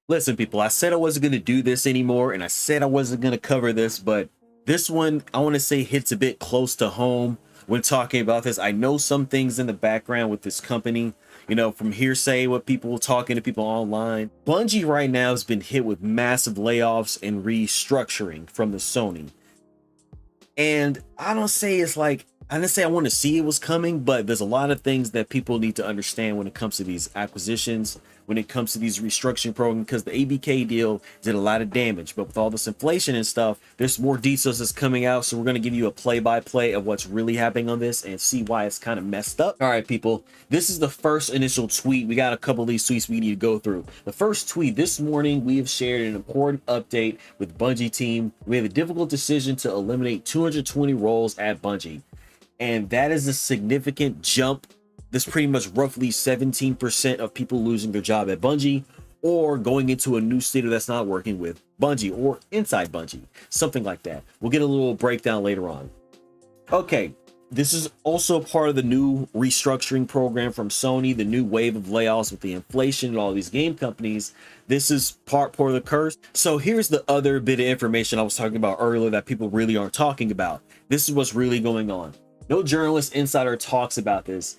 Listen, people, I said I wasn't going to do this anymore, and I said I wasn't going to cover this, but this one, I want to say, hits a bit close to home when talking about this. I know some things in the background with this company, you know, from hearsay, what people talking to people online. Bungie right now has been hit with massive layoffs and restructuring from the Sony. And I don't say it's like, I didn't say I want to see it was coming, but there's a lot of things that people need to understand when it comes to these acquisitions, when it comes to these restructuring programs, because the ABK deal did a lot of damage. But with all this inflation and stuff, there's more details that's coming out. So we're going to give you a play-by-play of what's really happening on this and see why it's kind of messed up. All right, people, this is the first initial tweet. We got a couple of these tweets we need to go through. The first tweet this morning, we have shared an important update with Bungie team. We have a difficult decision to eliminate 220 roles at Bungie. And that is a significant jump. There's pretty much roughly 17% of people losing their job at Bungie or going into a new studio that's not working with Bungie or inside Bungie, something like that. We'll get a little breakdown later on. Okay, this is also part of the new restructuring program from Sony, the new wave of layoffs with the inflation and all these game companies. This is part of the curse. So here's the other bit of information I was talking about earlier that people really aren't talking about. This is what's really going on. No journalist insider talks about this.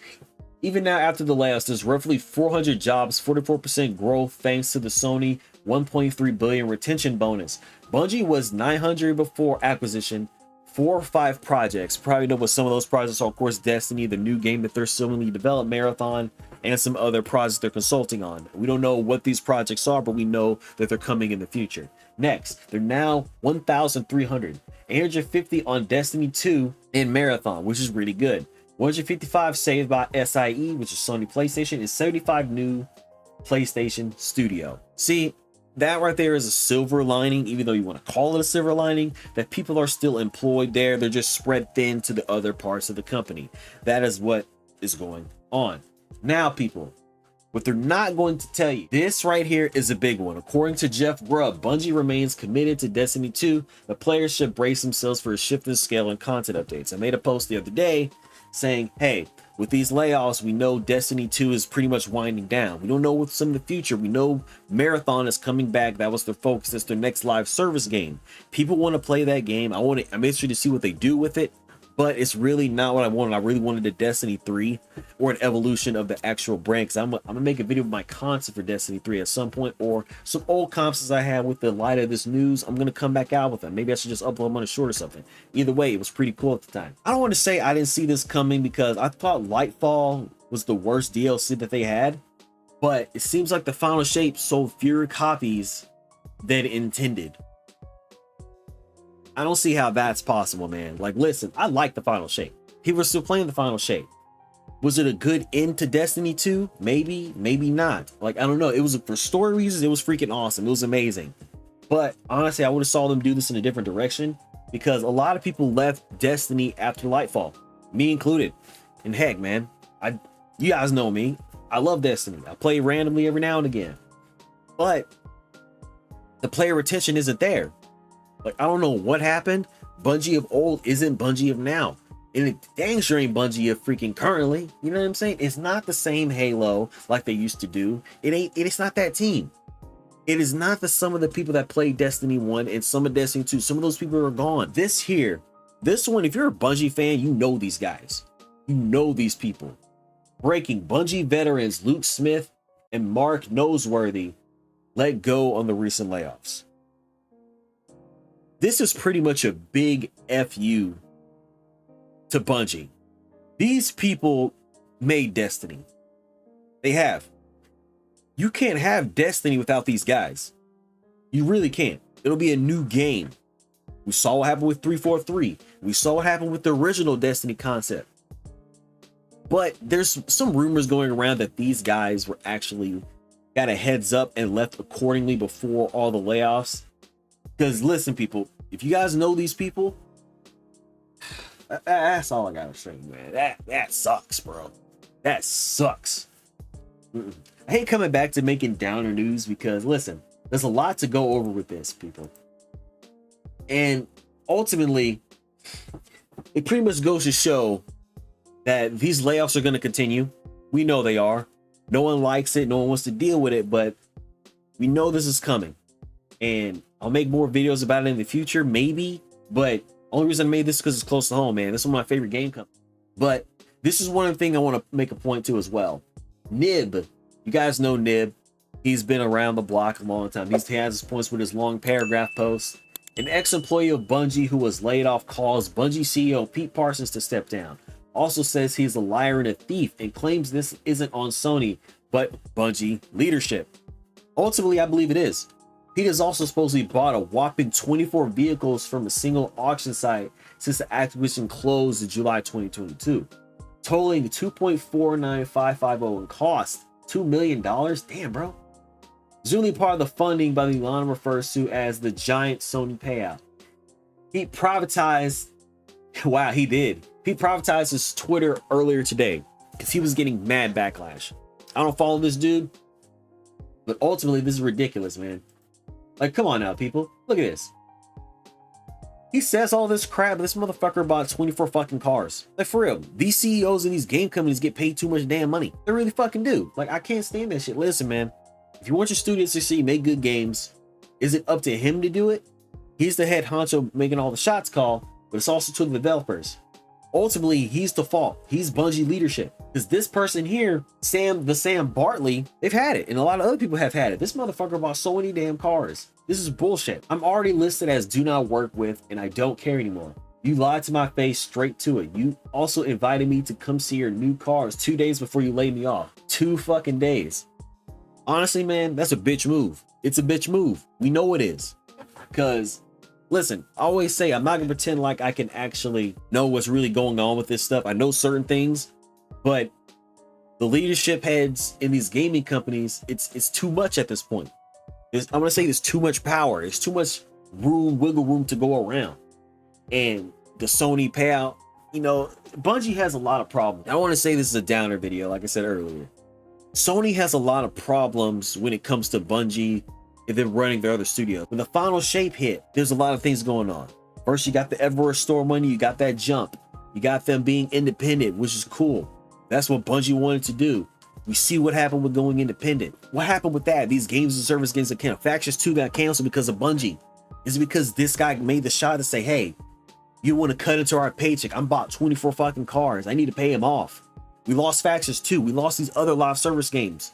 Even now, after the layoffs, there's roughly 400 jobs, 44% growth thanks to the Sony 1.3 billion retention bonus. Bungie was 900 before acquisition, 4 or 5 projects. Probably know what some of those projects are. Of course, Destiny, the new game that they're still in the development, Marathon, and some other projects they're consulting on. We don't know what these projects are, but we know that they're coming in the future. Next, they're now 1,300. 850 on Destiny 2 and Marathon, which is really good. 155 saved by SIE, which is Sony PlayStation, and 75 new PlayStation Studio. See, that right there is a silver lining, even though you want to call it a silver lining, that people are still employed there. They're just spread thin to the other parts of the company. That is what is going on. Now, people, what they're not going to tell you, this right here is a big one. According to Jeff Grubb, Bungie remains committed to Destiny 2. The players should brace themselves for a shift in scale and content updates. I made a post the other day saying, hey, with these layoffs, we know Destiny 2 is pretty much winding down. We don't know what's in the future. We know Marathon is coming back. That was their focus. That's their next live service game. People want to play that game. I'm interested to see what they do with it, but it's really not what I wanted. I really wanted a Destiny 3 or an evolution of the actual brand, because I'm gonna make a video of my concept for Destiny 3 at some point, or some old concepts I had with the light of this news. I'm gonna come back out with them. Maybe I should just upload them on a short or something. Either way, it was pretty cool at the time. I don't want to say I didn't see this coming, because I thought Lightfall was the worst DLC that they had, but it seems like the final shape sold fewer copies than intended. I don't see how that's possible, man. Like, listen, I like the final shape. People are still playing the final shape. Was it a good end to Destiny 2? Maybe, maybe not. Like, I don't know. It was, for story reasons, it was freaking awesome. It was amazing. But honestly, I would have saw them do this in a different direction, because a lot of people left Destiny after Lightfall, me included. And heck, man, you guys know me. I love Destiny. I play randomly every now and again, but the player retention isn't there. Like, I don't know what happened. Bungie of old isn't Bungie of now. And it dang sure ain't Bungie of freaking currently. You know what I'm saying? It's not the same Halo like they used to do. It's not that team. It is not the sum of the people that played Destiny 1 and some of Destiny 2. Some of those people are gone. This one, if you're a Bungie fan, you know these guys. You know these people. Breaking: Bungie veterans Luke Smith and Mark Noseworthy let go on the recent layoffs. This is pretty much a big FU to Bungie. These people made Destiny. They have. You can't have Destiny without these guys. You really can't. It'll be a new game. We saw what happened with 343. We saw what happened with the original Destiny concept. But there's some rumors going around that these guys were actually got a heads up and left accordingly before all the layoffs. Because listen, people, if you guys know these people, that's all I gotta say, man. That sucks, bro. That sucks. I hate coming back to making downer news, because listen, there's a lot to go over with this, people. And ultimately, it pretty much goes to show that these layoffs are going to continue. We know they are. No one likes it. No one wants to deal with it, but We know this is coming, and I'll make more videos about it in the future, maybe. But only reason I made this because it's close to home, man. This is one of my favorite game companies. But this is one of the things I want to make a point to as well. Nib, you guys know Nib. He's been around the block a long time. He has his points with his long paragraph posts. An ex-employee of Bungie who was laid off calls Bungie CEO Pete Parsons to step down. Also says he's a liar and a thief and claims this isn't on Sony, but Bungie leadership. Ultimately, I believe it is. Pete has also supposedly bought a whopping 24 vehicles from a single auction site since the acquisition closed in July 2022, totaling $2.49550 in cost. $2 million? Damn, bro. Presumably part of the funding by the Elon refers to as the giant Sony payout. He privatized, wow, he did. He privatized his Twitter earlier today because he was getting mad backlash. I don't follow this dude, but ultimately this is ridiculous, man. Like, come on now, people. Look at this. He says all this crap, but this motherfucker bought 24 fucking cars. Like, for real, these CEOs of these game companies get paid too much damn money. They really fucking do. Like, I can't stand that shit. Listen, man. If you want your studio to succeed, make good games, is it up to him to do it? He's the head honcho making all the shots call, but it's also to the developers. Ultimately, he's the fault. He's Bungie leadership. Because this person here, Sam Bartley, they've had it. And a lot of other people have had it. This motherfucker bought so many damn cars. This is bullshit. I'm already listed as do not work with, and I don't care anymore. You lied to my face straight to it. You also invited me to come see your new cars 2 days before you laid me off. 2 fucking days. Honestly, man, that's a bitch move. It's a bitch move. We know it is. Because, listen, I always say I'm not going to pretend like I can actually know what's really going on with this stuff. I know certain things, but the leadership heads in these gaming companies, it's too much at this point. I'm going to say there's too much power. There's too much wiggle room to go around. And the Sony payout, you know, Bungie has a lot of problems. I want to say this is a downer video, like I said earlier. Sony has a lot of problems when it comes to Bungie and then running their other studio. When the final shape hit, there's a lot of things going on. First, you got the Everwhere store money, you got that jump. You got them being independent, which is cool. That's what Bungie wanted to do. We see what happened with going independent. What happened with that? These games and service games that canceled. Factions 2 got canceled because of Bungie. Is it because this guy made the shot to say, hey, you want to cut into our paycheck? I'm bought 24 fucking cars. I need to pay him off. We lost Factions 2. We lost these other live service games.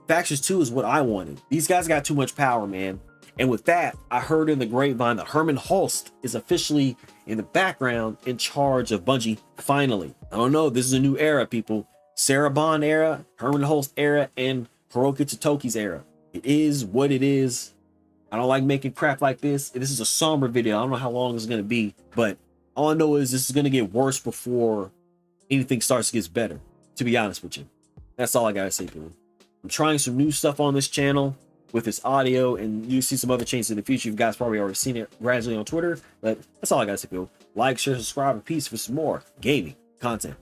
Factions 2 is what I wanted. These guys got too much power, man. And with that, I heard in the grapevine that Hermen Hulst is officially in the background in charge of Bungie. Finally. I don't know. This is a new era, people. Sarah Bond era, Hermen Hulst era, and Hiroki Totoki's era. It is what it is. I don't like making crap like this. This is a somber video. I don't know how long it's going to be, but all I know is this is going to get worse before anything starts to get better, to be honest with you. That's all I got to say, people. I'm trying some new stuff on this channel with this audio, and you see some other changes in the future. You guys probably already seen it gradually on Twitter, but that's all I got to say, people. Like, share, subscribe, and peace for some more gaming content.